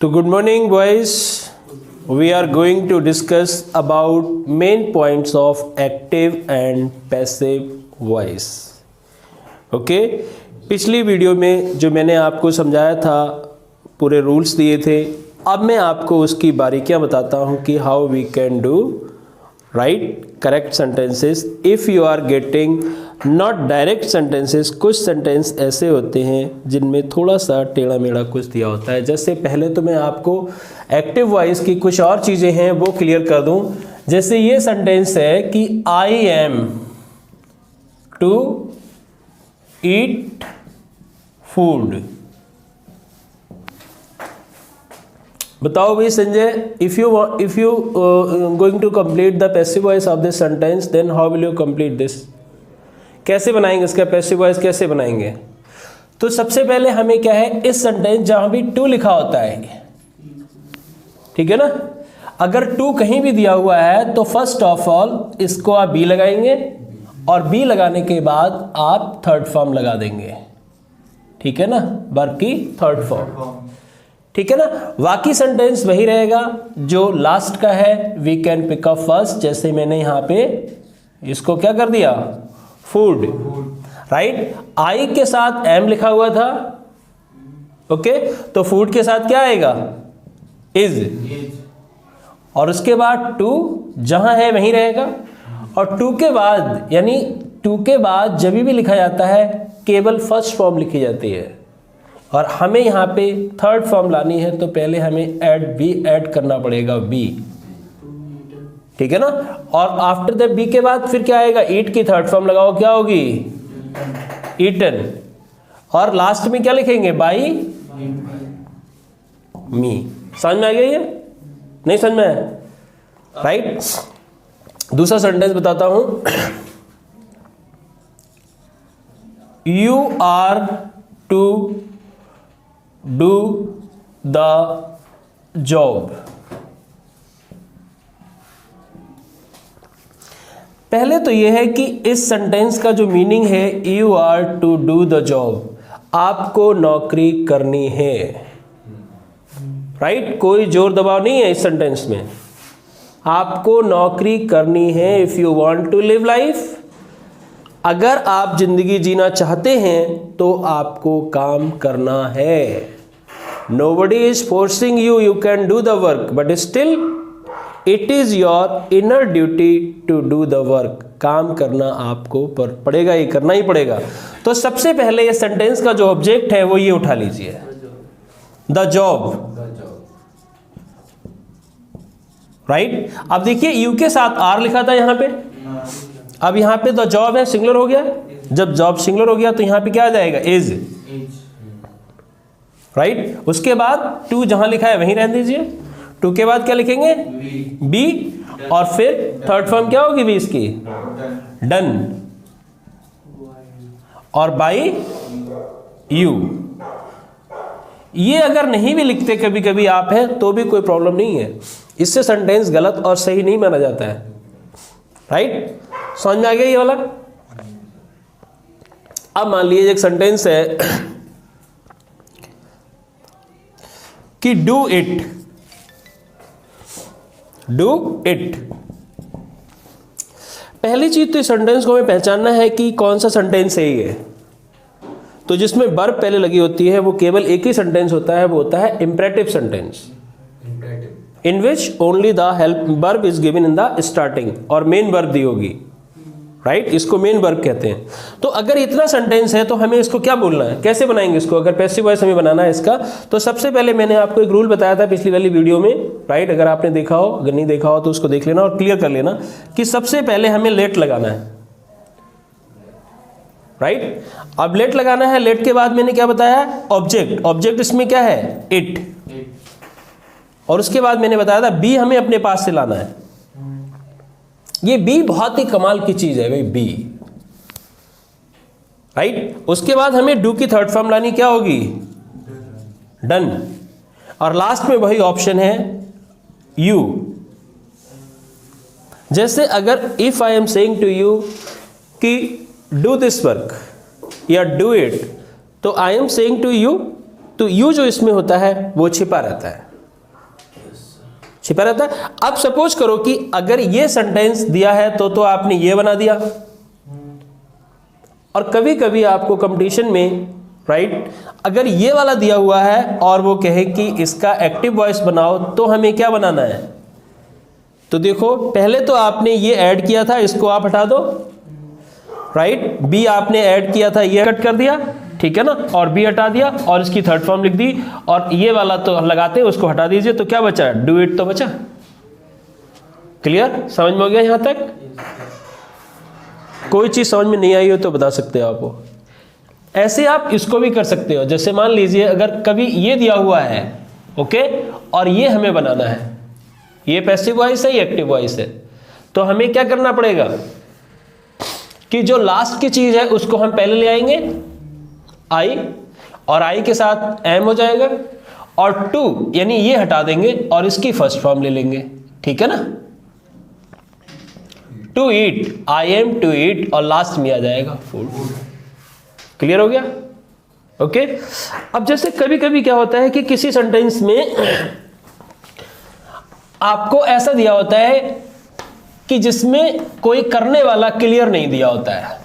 So good morning boys, we are going to discuss about main points of active and passive voice. Okay, पिछली video में जो मैंने आपको समझाया था, पूरे रूल्स दिए थे, अब मैं आपको उसकी बारीकियां बताता हूं कि how we can do write correct sentences if you are getting not direct sentences. कुछ सेंटेंस ऐसे होते हैं जिनमें थोड़ा सा टेढ़ा मेढ़ा कुछ दिया होता है. जैसे पहले तो मैं आपको एक्टिव वॉइस की कुछ और चीज़ें हैं वो क्लियर कर दूं. जैसे ये सेंटेंस है कि I am to eat food. बताओ भाई Sanjay, if you going to complete the passive voice of this sentence then how will you complete this. कैसे बनाएंगे इसका पैसिव वॉइस, कैसे बनाएंगे? तो सबसे पहले हमें क्या है, इस सेंटेंस जहां भी टू लिखा होता है, ठीक है ना, अगर टू कहीं भी दिया हुआ है तो फर्स्ट ऑफ ऑल इसको आप बी लगाएंगे और बी लगाने के बाद आप थर्ड फॉर्म लगा देंगे. ठीक है ना, वर्ब की थर्ड फॉर्म. ठीक है ना, बाकी सेंटेंस वही रहेगा जो लास्ट का है. We can pick up first, जैसे मैंने यहाँ पे इसको क्या कर दिया, फूड. राइट, आई के साथ एम लिखा हुआ था. ओके, तो फूड के साथ क्या आएगा, इज. और उसके बाद टू जहां है वहीं रहेगा. और टू के बाद, यानी टू के बाद जब भी लिखा जाता है केवल फर्स्ट फॉर्म लिखी जाती है. और हमें यहाँ पे थर्ड फॉर्म लानी है तो पहले हमें ऐड करना पड़ेगा बी. ठीक है ना, और आफ्टर द बी के बाद फिर क्या आएगा, ईट की थर्ड फॉर्म लगाओ, क्या होगी, ईटन. और लास्ट में क्या लिखेंगे, बाई मी. समझ में आ गया ये, नहीं समझ में आया? राइट. दूसरा सेंटेंस बताता हूं. You are to do the job. पहले तो यह है कि इस सेंटेंस का जो मीनिंग है, you are to do the job, आपको नौकरी करनी है. राइट, कोई जोर दबाव नहीं है इस सेंटेंस में. आपको नौकरी करनी है. If you want to live life, अगर आप जिंदगी जीना चाहते हैं तो आपको काम करना है. Nobody is forcing you, you can do the work, but still it is your inner duty to do the work. काम करना आपको पड़ेगा, ये करना ही पड़ेगा. तो सबसे पहले ये सेंटेंस का जो ऑब्जेक्ट है वो ये उठा लीजिए, द जॉब. राइट, अब देखिए यू के साथ आर लिखा था यहां पे. अब यहां पे द जॉब है, सिंगुलर हो गया. जब जॉब सिंगुलर हो गया तो यहां पे क्या आ जाएगा, इज. राइट, उसके बाद टू जहां लिखा है वहीं रहने दीजिए. टू के बाद क्या लिखेंगे, बी. और फिर थर्ड फॉर्म क्या होगी बी इसकी, डन. और बाई यू. ये अगर नहीं भी लिखते कभी कभी आप हैं तो भी कोई प्रॉब्लम नहीं है. इससे सेंटेंस गलत और सही नहीं माना जाता है. राइट, समझ में आ गया ये वाला. अब मान लीजिए एक सेंटेंस है कि डू इट. Do it. पहली चीज तो इस सेंटेंस को हमें पहचानना है कि कौन सा सेंटेंस है ये. तो जिसमें वर्ब पहले लगी होती है वो केवल एक ही सेंटेंस होता है, वो होता है imperative sentence, in which only the help verb is given in the starting और मेन वर्ब दी होगी. राइट, इसको मेन वर्ब कहते हैं. तो अगर इतना सेंटेंस है तो हमें इसको क्या बोलना है, कैसे बनाएंगे इसको, अगर पैसिव वॉइस हमें बनाना है इसका. तो सबसे पहले मैंने आपको एक रूल बताया था पिछली वाली वीडियो में. राइट, अगर आपने देखा हो, अगर नहीं देखा हो तो उसको देख लेना और क्लियर कर लेना कि सबसे पहले हमें लेट लगाना है. राइट, अब लेट लगाना है. लेट के बाद मैंने क्या बताया, ऑब्जेक्ट. ऑब्जेक्ट इसमें क्या है, इट. और उसके बाद मैंने बताया था बी हमें अपने पास से लाना है. ये बी बहुत ही कमाल की चीज है भाई, बी. राइट, उसके बाद हमें डू की थर्ड फॉर्म लानी, क्या होगी, डन. और लास्ट में वही ऑप्शन है यू. जैसे अगर if I am saying to you कि डू दिस वर्क या डू इट, तो I am saying to you, तो यू जो इसमें होता है वो छिपा रहता है. छिपा रहता है। अब सपोज करो कि अगर ये सेंटेंस दिया है तो आपने ये बना दिया, और कभी कभी आपको कंपटीशन में राइट अगर ये वाला दिया हुआ है और वो कहे कि इसका एक्टिव वॉइस बनाओ, तो हमें क्या बनाना है? तो देखो पहले तो आपने ये ऐड किया था, इसको आप हटा दो, राइट। बी आपने ऐड किया था, ये कट कर दिया, ठीक है ना, और बी हटा दिया और इसकी थर्ड फॉर्म लिख दी, और ये वाला तो लगाते हैं उसको हटा दीजिए, तो क्या बचा? डू इट तो बचा। क्लियर? समझ में हो गया यहां तक? कोई चीज समझ में नहीं आई हो तो बता सकते हो आपको। ऐसे आप इसको भी कर सकते हो, जैसे मान लीजिए अगर कभी ये दिया हुआ है, ओके, और ये हमें बनाना है, ये पैसिव वॉइस है, ये एक्टिव वॉइस है, तो हमें क्या करना पड़ेगा कि जो लास्ट की चीज है उसको हम पहले ले आएंगे आई, और आई के साथ एम हो जाएगा, और टू यानी ये हटा देंगे और इसकी फर्स्ट फॉर्म ले लेंगे, ठीक है ना। To eat, I am to eat, और लास्ट में आ जाएगा फूड। क्लियर हो गया? ओके। अब जैसे कभी कभी क्या होता है कि किसी सेंटेंस में आपको ऐसा दिया होता है कि जिसमें कोई करने वाला क्लियर नहीं दिया होता है।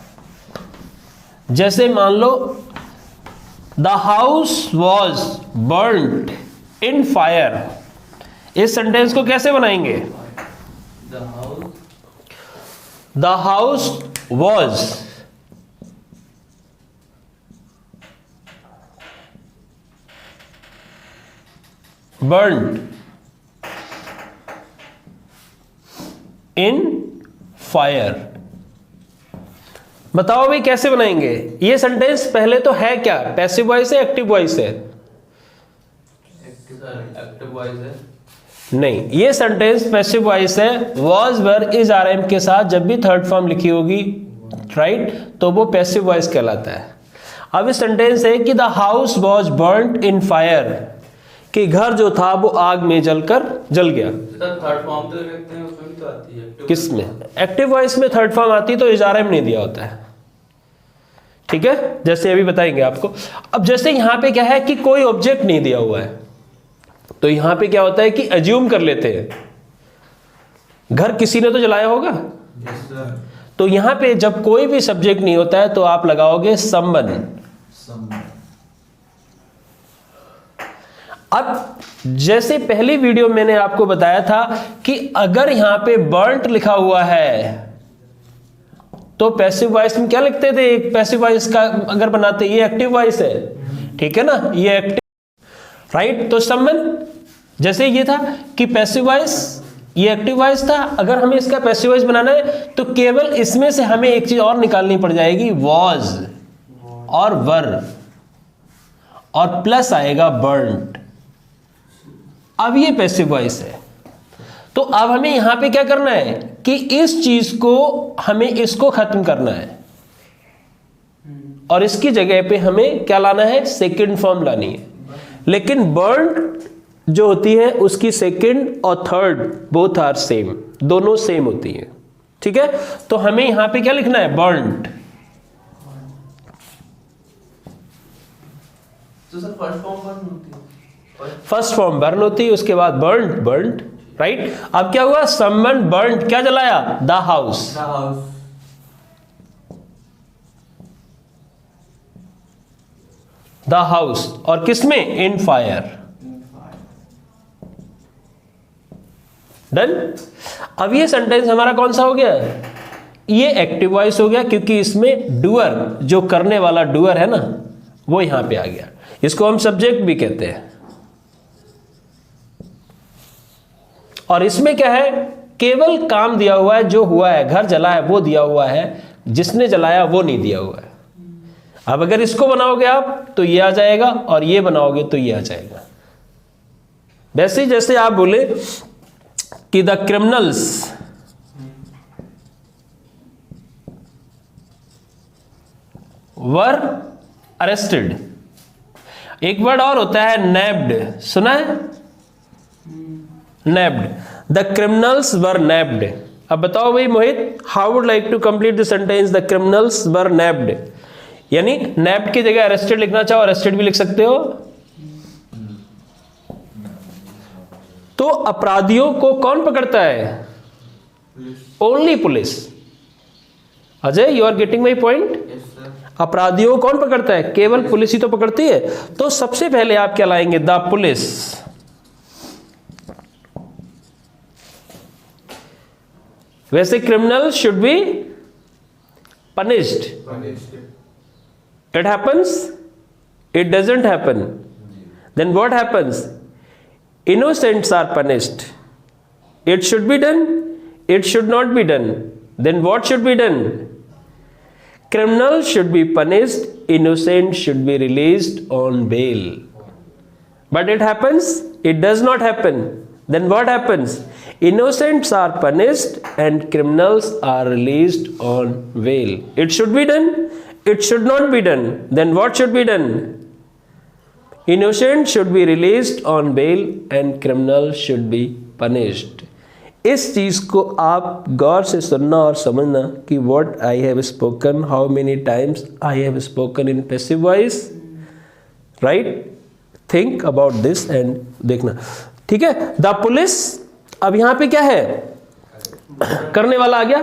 जैसे मान लो the house was burned in fire, इस सेंटेंस को कैसे बनाएंगे? The house was burned in fire. बताओ भाई कैसे बनाएंगे ये सेंटेंस? पहले तो है क्या, पैसिव वॉइस है, एक्टिव वॉइस है? एक्टिव वॉइस है। नहीं, ये सेंटेंस पैसिव वॉइस है। Was were is are am के साथ जब भी थर्ड फॉर्म लिखी होगी, राइट, तो वो पैसिव वॉइस कहलाता है। अब इस सेंटेंस है कि the house was burned in fire, कि घर जो था वो आग में जल गया। थर्ड फॉर्म तो लिखते हैं, उसमें भी तो आती है। किस में? एक्टिव वॉइस में थर्ड फॉर्म आती है, तो इज आर एम नहीं दिया होता है, ठीक है, जैसे अभी बताएंगे आपको। अब जैसे यहां पे क्या है कि कोई ऑब्जेक्ट नहीं दिया हुआ है, तो यहां पे क्या होता है कि अज्यूम कर लेते हैं घर किसी ने तो जलाया होगा। तो यहां पे जब कोई भी सब्जेक्ट नहीं होता है तो आप लगाओगे समवन। अब जैसे पहली वीडियो मैंने आपको बताया था कि अगर यहां पे बर्न्ट लिखा हुआ है तो पैसिव वॉइस में क्या लिखते थे? एक पैसिव वॉइस का अगर बनाते, ये एक्टिव वॉइस है, ठीक है ना, ये एक्टिव, राइट। तो समवन जैसे ये था कि पैसिव वॉइस, ये एक्टिव वॉइस था। अगर हमें इसका पैसिव वॉइस बनाना है तो केवल इसमें से हमें एक चीज और निकालनी पड़ जाएगी, वॉज और वर, और प्लस आएगा बर्न्ट। अब ये पैसिव वॉइस है। तो अब हमें यहां पे क्या करना है कि इस चीज को हमें इसको खत्म करना है, और इसकी जगह पे हमें क्या लाना है? सेकंड फॉर्म लानी है। लेकिन बर्न्ड जो होती है उसकी सेकंड और थर्ड बोथ आर सेम, दोनों सेम होती हैं, ठीक है। तो हमें यहां पे क्या लिखना है? बर्न्ड। तो सर फर्स्ट फॉर्म बर्न होती है, फर्स्ट फॉर्म बर्न होती है, उसके बाद बर्न्ड, राइट। अब क्या हुआ? समवन बर्न्ड क्या जलाया? The house. द हाउस, और किसमें? In fire. डन। अब ये सेंटेंस हमारा कौन सा हो गया? ये एक्टिव वॉइस हो गया, क्योंकि इसमें डूअर, जो करने वाला डूअर है ना, वो यहां पे आ गया। इसको हम सब्जेक्ट भी कहते हैं। और इसमें क्या है? केवल काम दिया हुआ है, जो हुआ है, घर जला है वो दिया हुआ है, जिसने जलाया वो नहीं दिया हुआ है। अब अगर इसको बनाओगे आप तो ये आ जाएगा, और ये बनाओगे तो ये आ जाएगा। वैसे ही जैसे आप बोले कि द क्रिमिनल्स वर अरेस्टेड। एक वर्ड और होता है नैब्ड, सुना है? Nabbed, the criminals were nabbed. अब बताओ भाई Mohit, how would like to complete the sentence the criminals were nabbed? यानी नैब्ड की जगह अरेस्टेड लिखना चाहो, अरेस्टेड भी लिख सकते हो। तो अपराधियों को कौन पकड़ता है? Only police. Ajay, you are getting my point? Yes sir. अपराधियों को कौन पकड़ता है? केवल पुलिस ही तो पकड़ती है। तो सबसे पहले आप क्या लाएंगे? The police. वैसे criminal should be punished. It happens? It doesn't happen. Then what happens? Innocents are punished. It should be done. It should not be done. Then what should be done? Criminals should be punished. Innocent should be released on bail. But it happens? It does not happen. Then what happens? Innocents are punished and criminals are released on bail. It should be done. It should not be done. Then what should be done? Innocent should be released on bail and criminals should be punished. इस चीज को आप गौर से सुनना और समझना कि what I have spoken, how many times I have spoken in passive voice, right? Think about this and देखना, ठीक है? द पुलिस, अब यहां पे क्या है? करने वाला आ गया।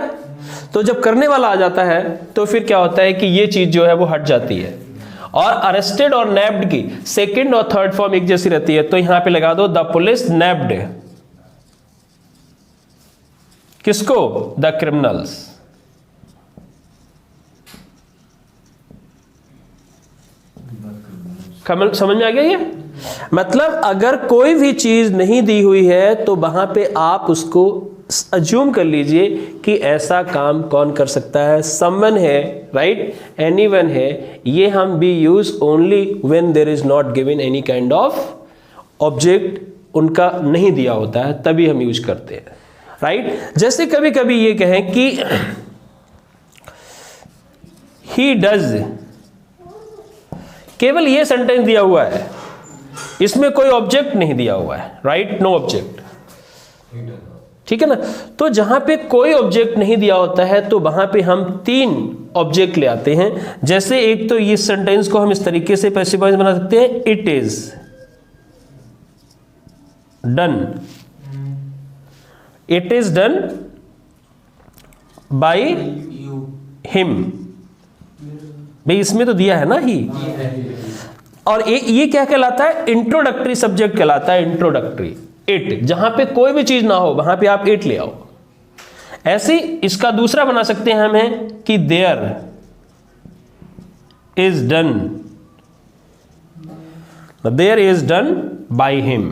तो जब करने वाला आ जाता है तो फिर क्या होता है कि ये चीज जो है वो हट जाती है, और अरेस्टेड और नैप्ड की सेकंड और थर्ड फॉर्म एक जैसी रहती है। तो यहां पे लगा दो द पुलिस नैप्ड किसको? The criminals. समझ में आ गया ये? मतलब अगर कोई भी चीज नहीं दी हुई है तो वहां पे आप उसको अज्यूम कर लीजिए कि ऐसा काम कौन कर सकता है। समवन है, राइट? एनीवन है। ये हम be use only when there is not given any kind of object, उनका नहीं दिया होता है, तभी हम यूज करते हैं, राइट? जैसे कभी कभी ये कहें कि ही डज, केवल ये सेंटेंस दिया हुआ है, इसमें कोई ऑब्जेक्ट नहीं दिया हुआ है, राइट? नो ऑब्जेक्ट, ठीक है ना? तो जहां पे कोई ऑब्जेक्ट नहीं दिया होता है तो वहां पे हम 3 ऑब्जेक्ट ले आते हैं। जैसे एक तो इस सेंटेंस को हम इस तरीके से पैसिव वॉइस बना सकते हैं, it is done, it is done by him. भाई इसमें तो दिया है ना ही। और ये क्या कहलाता है? इंट्रोडक्टरी सब्जेक्ट कहलाता है, इंट्रोडक्टरी। इट, जहां पे कोई भी चीज ना हो वहां पे आप इट ले आओ। ऐसे इसका दूसरा बना सकते हैं हमें कि there is done, there is done by him,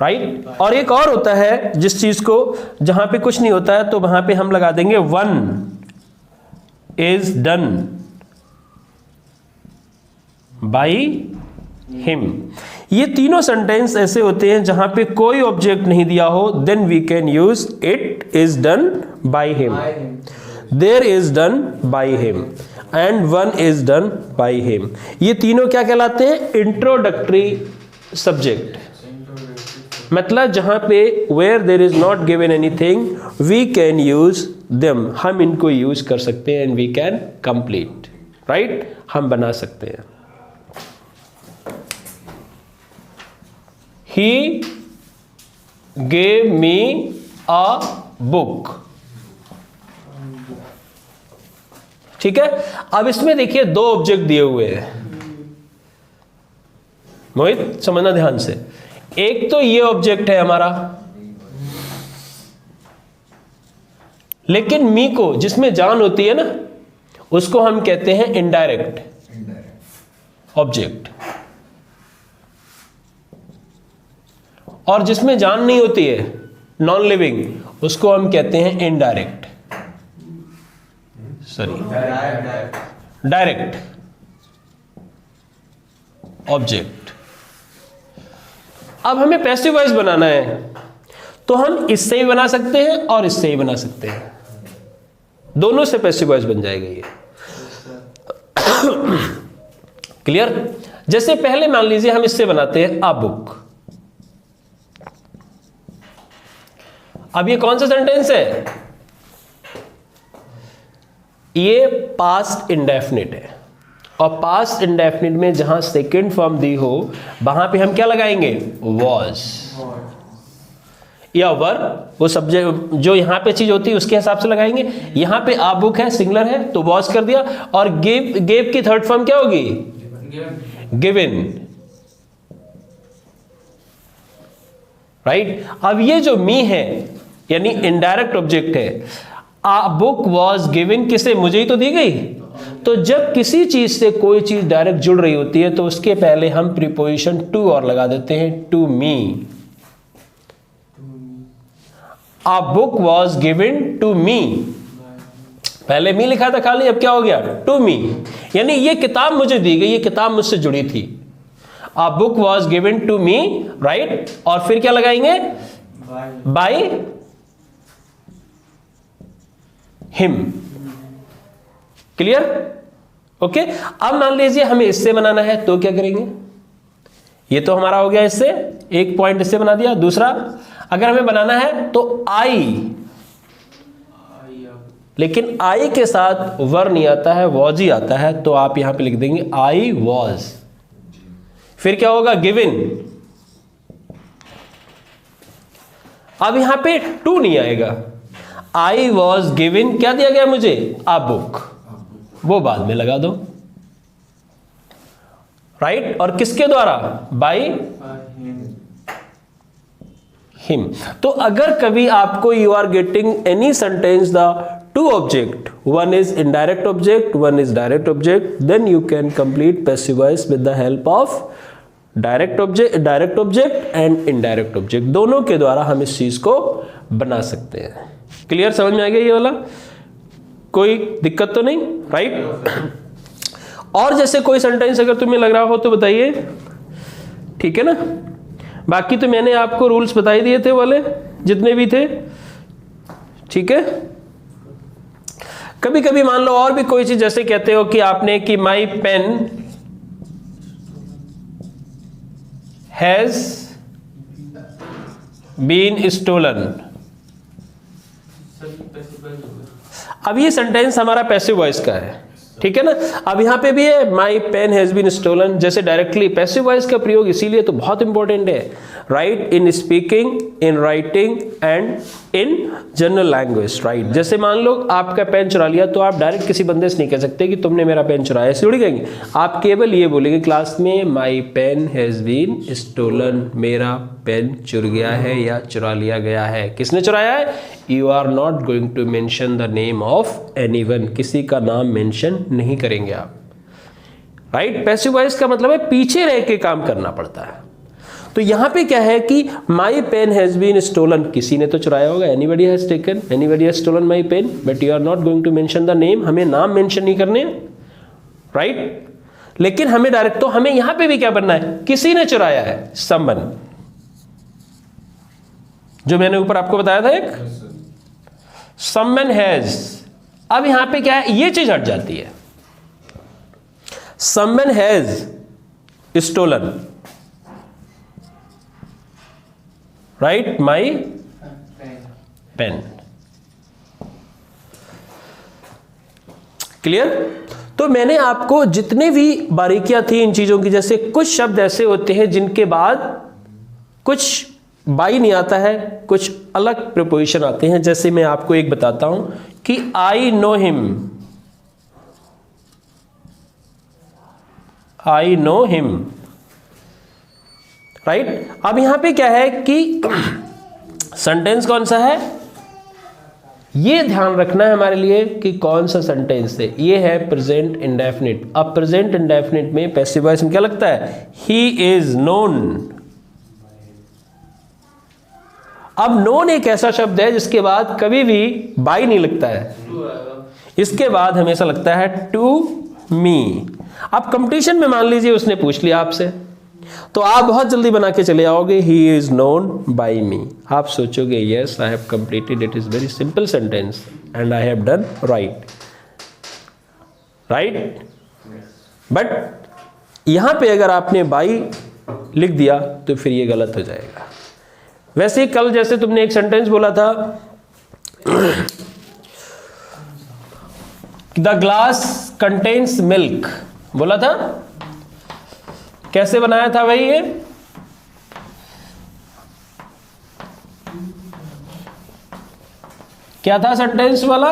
right? और एक और होता है जिस चीज को जहां पे कुछ नहीं होता है तो वहां पे हम लगा देंगे one is done by him. ये तीनों सेंटेंस ऐसे होते हैं जहां पे कोई ऑब्जेक्ट नहीं दिया हो, then we can use it is done by him, there is done by him and one is done by him. ये तीनों क्या कहलाते हैं? Introductory subject. मतलब जहां पे where there is not given anything we can use them, हम इनको यूज कर सकते हैं and we can complete, right? हम बना सकते हैं। He gave me a book, ठीक है? अब इसमें देखिए 2 ऑब्जेक्ट दिए हुए हैं, मोहित समझना ध्यान से। एक तो ये ऑब्जेक्ट है हमारा, लेकिन मी को जिसमें जान होती है ना उसको हम कहते हैं इनडायरेक्ट ऑब्जेक्ट, और जिसमें जान नहीं होती है नॉन लिविंग उसको हम कहते हैं इनडायरेक्ट, सॉरी डायरेक्ट ऑब्जेक्ट। अब हमें पैसिव वॉइस बनाना है तो हम इससे ही बना सकते हैं और इससे ही बना सकते हैं, दोनों से पैसिव वॉइस बन जाएगा ये। क्लियर? जैसे पहले मान लीजिए हम इससे बनाते हैं अ बुक। अब ये कौन सा सेंटेंस है? ये पास्ट इंडेफिनिट है, और पास्ट इंडेफिनिट में जहां सेकंड फॉर्म दी हो वहां पे हम क्या लगाएंगे, was या वर, वो सब्जेक्ट जो यहाँ पे चीज होती है उसके हिसाब से लगाएंगे। यहाँ पे आ बुक है, सिंगुलर है तो was कर दिया, और गेव की थर्ड फॉर्म क्या होगी, गिवन, राइट। अब ये जो मी है यानी इनडायरेक्ट ऑब्जेक्ट है, आ बुक वॉज गिवन किसे, मुझे ही तो दी गई। तो जब किसी चीज से कोई चीज डायरेक्ट जुड़ रही होती है तो उसके पहले हम प्रीपोजिशन टू और लगा देते हैं, to me. A book was given to me, पहले मी लिखा था खाली, अब क्या हो गया, टू मी, यानी ये किताब मुझे दी गई, ये किताब मुझसे जुड़ी थी। A book was given to me, right. और फिर क्या लगाएंगे, बाय हिम, क्लियर, ओके। अब मान लीजिए हमें इससे बनाना है तो क्या करेंगे, ये तो हमारा हो गया, इससे एक पॉइंट इससे बना दिया। दूसरा अगर हमें बनाना है तो आई, लेकिन आई के साथ वर नहीं आता है, वॉज ही आता है, तो आप यहां पे लिख देंगे आई वॉज। फिर क्या होगा, गिवन। अब यहां पे टू नहीं आएगा, आई वॉज गिवन क्या दिया गया मुझे, आ बुक, वो बाद में लगा दो, राइट। और किसके द्वारा, बाय हिम। तो अगर कभी आपको you are getting any sentence the two object, one is indirect object, one is direct object, then you can complete passive voice with the help of direct object and indirect object, दोनों के द्वारा हम इस चीज को बना सकते हैं। क्लियर, समझ में आ गया ये वाला, कोई दिक्कत तो नहीं, राइट। और जैसे कोई सेंटेंस अगर तुम्हें लग रहा हो तो बताइए, ठीक है ना। बाकी तो मैंने आपको रूल्स बताई दिए थे वाले जितने भी थे, ठीक है। कभी कभी मान लो और भी कोई चीज, जैसे कहते हो कि आपने कि my pen has been stolen, अब ये सेंटेंस हमारा पैसिव वॉइस का है, ठीक है ना। अब यहां पे भी है माई पेन हैज बीन स्टोलन, जैसे डायरेक्टली पैसिव वॉइस का प्रयोग इसीलिए तो बहुत इंपॉर्टेंट है, right, in speaking, in writing and in general language, right. जैसे मान लो आपका पेन चुरा लिया तो आप डायरेक्ट किसी बंदे से नहीं कह सकते कि तुमने मेरा पेन चुराया, ऐसे थोड़ी कहेंगे। आप केवल ये बोलेंगे क्लास में माई पेन हैज बीन स्टोलन, मेरा पेन चुर गया है या चुरा लिया गया है। किसने चुराया है, you are not going to mention the name of anyone, किसी का नाम मेंशन नहीं करेंगे आप, राइट। पैसिव वॉइस का मतलब है पीछे रह के काम करना पड़ता है। तो यहां पे क्या है कि my pen has been stolen, किसी ने तो चुराया होगा, anybody has taken, anybody has stolen my pen, but you are not going to mention the name, हमें नाम मेंशन नहीं करने, राइट। लेकिन हमें डायरेक्ट, तो हमें यहां पे भी क्या बनना है, किसी ने चुराया है, समवन, जो मैंने ऊपर आपको बताया था एक, समवन हैज। अब यहां पे क्या है, ये चीज हट जाती है, someone has stolen, right, my pen, clear. तो मैंने आपको जितने भी बारीकियां थी इन चीजों की, जैसे कुछ शब्द ऐसे होते हैं जिनके बाद कुछ बाई नहीं आता है, कुछ अलग प्रीपोजिशन आते हैं। जैसे मैं आपको एक बताता हूं कि I know him, I know him, right. अब यहां पे क्या है कि सेंटेंस कौन सा है, ये ध्यान रखना है हमारे लिए कि कौन सा सेंटेंस है। ये है प्रेजेंट इंडेफिनिट। अब प्रेजेंट इंडेफिनिट में पैसिव वॉइस में क्या लगता है, ही इज नोन। अब नोन एक ऐसा शब्द है जिसके बाद कभी भी बाई नहीं लगता है, इसके बाद हमेशा लगता है टू मी। अब कंपटीशन में मान लीजिए उसने पूछ लिया आपसे, तो आप बहुत जल्दी बना के चले आओगे, ही इज नोन बाई मी। आप सोचोगे yes I have completed, it is very simple sentence and I have done right, right. But यहां पे अगर आपने बाई लिख दिया तो फिर ये गलत हो जाएगा। वैसे ही कल जैसे तुमने एक सेंटेंस बोला था, द ग्लास कंटेन्स मिल्क, बोला था? कैसे बनाया था भाई ये? क्या था सेंटेंस वाला?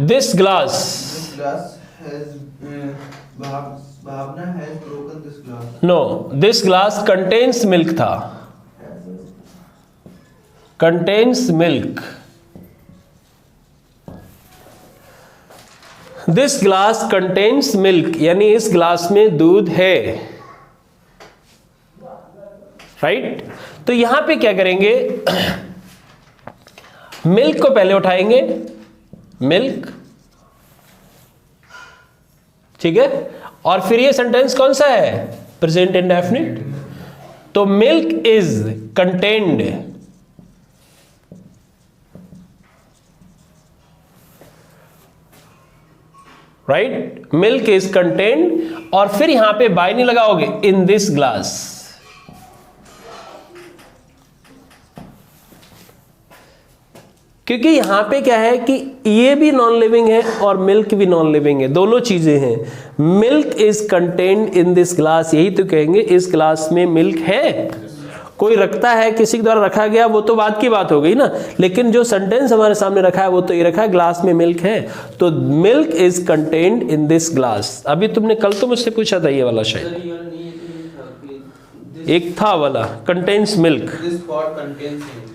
This glass. This glass has Bhavna has broken this glass. No, this glass contains milk था. Contains milk. This glass contains milk, यानी इस ग्लास में दूध है. राइट? तो यहां पे क्या करेंगे? मिल्क को पहले उठाएंगे. मिल्क, ठीक है. और फिर ये सेंटेंस कौन सा है? Present indefinite. तो milk is contained. Right? Milk is contained. और फिर यहां पे बाय नहीं लगाओगे, इन दिस ग्लास. क्योंकि यहां पे क्या है कि ये भी नॉन लिविंग है और मिल्क भी नॉन लिविंग है, दोनों चीजें हैं. Milk is contained in this glass, यही तो कहेंगे इस ग्लास में मिल्क है. कोई रखता है, किसी के द्वारा रखा गया, वो तो बात की बात हो गई ना. लेकिन जो सेंटेंस हमारे सामने रखा है वो तो ये रखा है, ग्लास में मिल्क है. तो milk is contained in this glass. अभी तुमने कल तो मुझसे पूछा था ये वाला शायद. एक था वाला contains milk. This pot contains ink.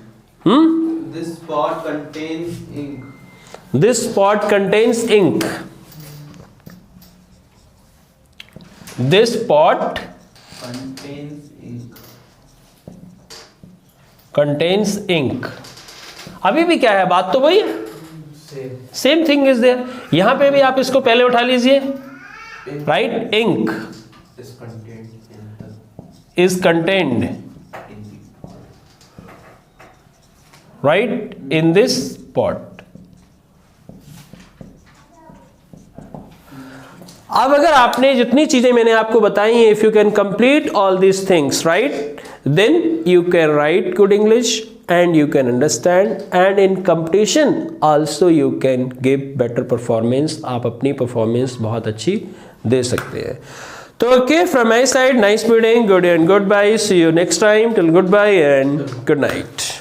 This pot contains ink. This pot contains ink. This pot Contains ink. contains ink. अभी भी क्या है, बात तो वही है. Same. Same thing is there. यहां पे भी आप इसको पहले उठा लीजिए. Right? Ink Is contained in the is contained. in the right? In this pot. अब अगर आपने जितनी चीजें मैंने आपको बताई हैं, if you can complete all this things, right, then you can write good English and you can understand, and in competition also you can give better performance. आप अपनी परफॉर्मेंस बहुत अच्छी दे सकते हैं. तो okay, from my side, nice meeting, good and goodbye. See you next time. Till goodbye and good night.